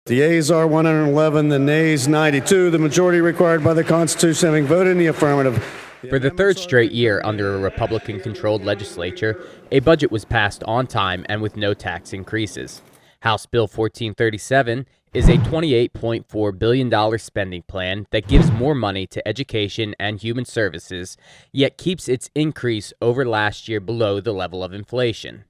The yeas are 111, the nays 92, the majority required by the Constitution having voted in the affirmative. For the third straight year under a Republican-controlled legislature, a budget was passed on time and with no tax increases. House Bill 1437 is a $28.4 billion spending plan that gives more money to education and human services, yet keeps its increase over last year below the level of inflation.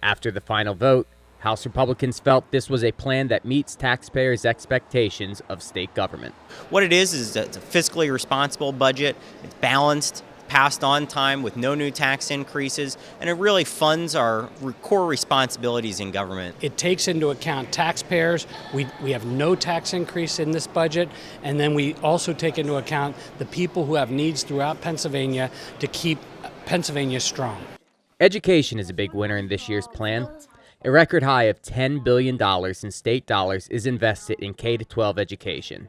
After the final vote, House Republicans felt this was a plan that meets taxpayers' expectations of state government. What it is it's a fiscally responsible budget. It's balanced, passed on time with no new tax increases, and it really funds our core responsibilities in government. It takes into account taxpayers. We have no tax increase in this budget, and then we also take into account the people who have needs throughout Pennsylvania to keep Pennsylvania strong. Education is a big winner in this year's plan. A record high of $10 billion in state dollars is invested in K-12 education.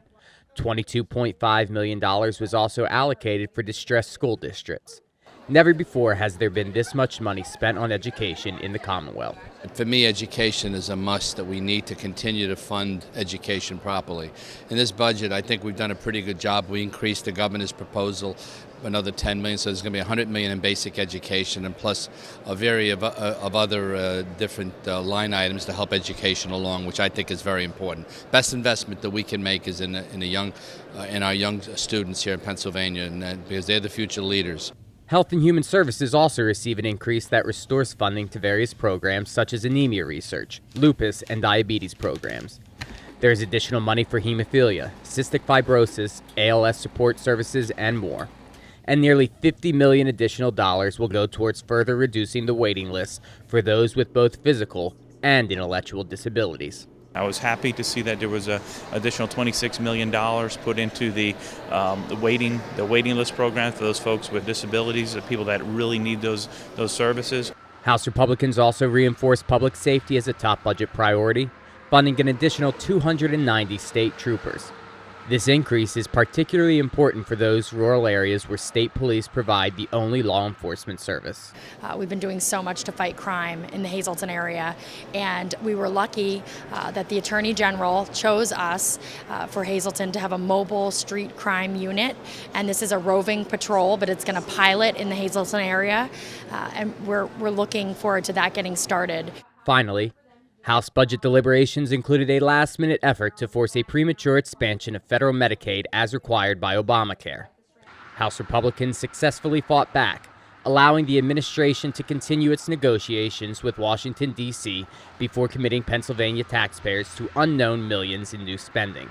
$22.5 million was also allocated for distressed school districts. Never before has there been this much money spent on education in the Commonwealth. For me, education is a must, that we need to continue to fund education properly. In this budget, I think we've done a pretty good job. We increased the governor's proposal another $10 million, so there's going to be $100 million in basic education, and plus a variety of other different line items to help education along, which I think is very important. Best investment that we can make is in our young students here in Pennsylvania, and because they're the future leaders. Health and Human Services also receive an increase that restores funding to various programs such as anemia research, lupus, and diabetes programs. There is additional money for hemophilia, cystic fibrosis, ALS support services, and more. And nearly $50 million additional dollars will go towards further reducing the waiting lists for those with both physical and intellectual disabilities. I was happy to see that there was an additional $26 million put into the waiting list program for those folks with disabilities, the people that really need those services. House Republicans also reinforced public safety as a top budget priority, funding an additional 290 state troopers. This increase is particularly important for those rural areas where state police provide the only law enforcement service. We've been doing so much to fight crime in the Hazleton area, and we were lucky that the Attorney General chose us for Hazleton to have a mobile street crime unit, and this is a roving patrol, but it's going to pilot in the Hazleton area, and we're looking forward to that getting started. Finally, House budget deliberations included a last-minute effort to force a premature expansion of federal Medicaid as required by Obamacare. House Republicans successfully fought back, allowing the administration to continue its negotiations with Washington, D.C. before committing Pennsylvania taxpayers to unknown millions in new spending.